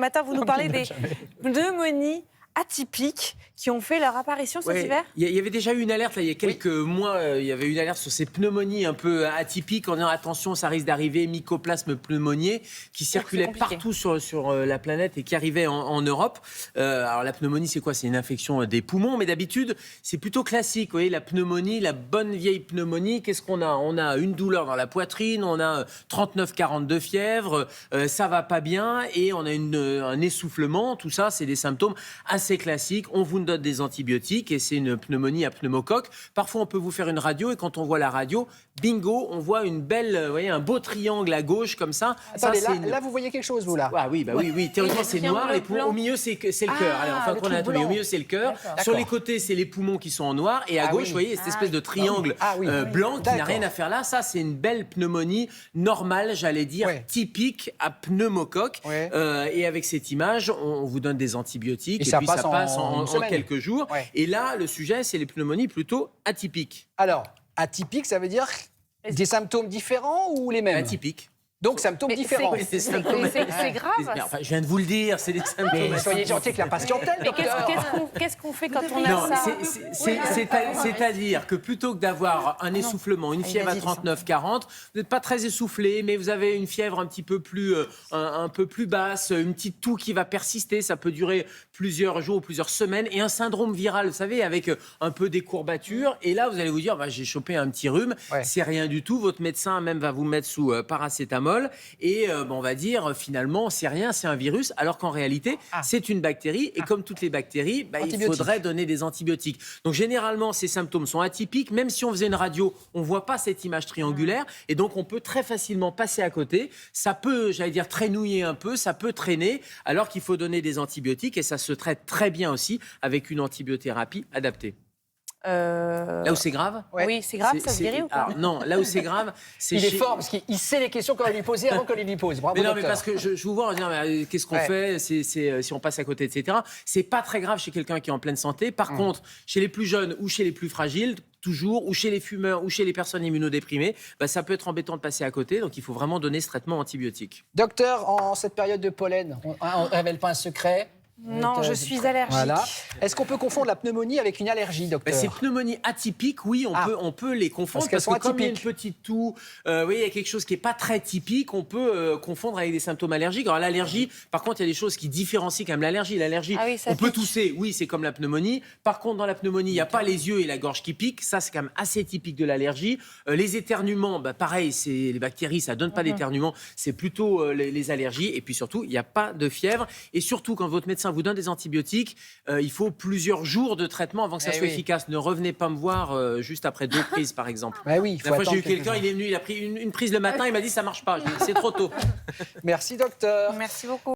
matin, vous nous parlez des pneumonies atypiques qui ont fait leur apparition cet hiver. Il y avait déjà eu une alerte, là, il y a quelques mois, il y avait une alerte sur ces pneumonies un peu atypiques, en disant attention, ça risque d'arriver, mycoplasme pneumoniae, qui circulait partout sur la planète et qui arrivait en Europe. Alors la pneumonie, c'est quoi? C'est une infection des poumons, mais d'habitude, c'est plutôt classique. Vous voyez, la pneumonie, la bonne vieille pneumonie, qu'est-ce qu'on a? On a une douleur dans la poitrine, on a 39-40 de fièvre, ça va pas bien, et on a un essoufflement. Tout ça, c'est des symptômes assez classiques. On vous donne des antibiotiques et c'est une pneumonie à pneumocoque. Parfois, on peut vous faire une radio et quand on voit la radio, bingo, on voit une belle, vous voyez, un beau triangle à gauche comme ça. Attendez, ça là, vous voyez quelque chose, vous, là? Ah oui, oui. Théoriquement, c'est noir. Au milieu, c'est le cœur. Allez, enfin, qu'on a au milieu, c'est le cœur. Sur les côtés, c'est les poumons qui sont en noir. Et à gauche, vous voyez, cette espèce de triangle blanc qui n'a rien à faire là. Ça, c'est une belle pneumonie normale, j'allais dire, typique à pneumocoque. Et avec cette image, on vous donne des antibiotiques. Et puis, ça passe en quelques jours. Et là, le sujet, c'est les pneumonies plutôt atypiques. Alors, atypique, ça veut dire des symptômes différents ou les mêmes? Atypiques. Donc, symptômes différents. C'est grave. Enfin, je viens de vous le dire, c'est des symptômes. Mais soyez gentil avec la patientèle, Mais docteur. qu'est-ce qu'on fait quand on a ça? C'est-à-dire que plutôt que d'avoir un essoufflement, une fièvre à 39-40, vous n'êtes pas très essoufflé, mais vous avez une fièvre un petit peu plus, un peu plus basse, une petite toux qui va persister, ça peut durer plusieurs jours ou plusieurs semaines, et un syndrome viral, vous savez, avec un peu des courbatures. Et là, vous allez vous dire, j'ai chopé un petit rhume, c'est rien du tout. Votre médecin même va vous mettre sous paracétamol. Et on va dire finalement c'est rien, c'est un virus, alors qu'en réalité c'est une bactérie et comme toutes les bactéries, il faudrait donner des antibiotiques. Donc généralement ces symptômes sont atypiques, même si on faisait une radio, on voit pas cette image triangulaire et donc on peut très facilement passer à côté. Ça peut, j'allais dire, traînouiller un peu, ça peut traîner, alors qu'il faut donner des antibiotiques et ça se traite très bien aussi avec une antibiothérapie adaptée. Là où c'est grave? Oui, c'est grave, ça se guérit ou pas? Non, là où c'est grave, c'est Il est fort parce qu'il sait les questions qu'on va lui poser avant qu'on lui pose. Bravo, mais non, docteur. mais parce que je vous vois en disant qu'est-ce qu'on fait si on passe à côté, etc. C'est pas très grave chez quelqu'un qui est en pleine santé. Par contre, chez les plus jeunes ou chez les plus fragiles, toujours, ou chez les fumeurs ou chez les personnes immunodéprimées, ça peut être embêtant de passer à côté. Donc il faut vraiment donner ce traitement antibiotique. Docteur, en cette période de pollen, on ne révèle pas un secret? Non, je suis allergique. Voilà. Est-ce qu'on peut confondre la pneumonie avec une allergie, docteur? Ces pneumonies atypiques, oui, on peut les confondre. Parce qu'elles sont comme il y a une atypiques. petite toux, il y a quelque chose qui n'est pas très typique, on peut confondre avec des symptômes allergiques. Alors l'allergie, par contre, il y a des choses qui différencient quand même l'allergie. L'allergie, on peut tousser, oui, c'est comme la pneumonie. Par contre, dans la pneumonie, il n'y a pas les yeux et la gorge qui piquent. Ça, c'est quand même assez typique de l'allergie. Les éternuements, pareil, c'est les bactéries, ça ne donne pas d'éternuement. C'est plutôt les allergies. Et puis surtout, il n'y a pas de fièvre. Et surtout, quand votre médecin vous donne des antibiotiques, il faut plusieurs jours de traitement avant que ça soit efficace. Ne revenez pas me voir juste après 2 prises, par exemple. La fois, j'ai eu quelqu'un, il est venu, il a pris une prise le matin, il m'a dit ça marche pas. C'est trop tôt. Merci, docteur. Merci beaucoup.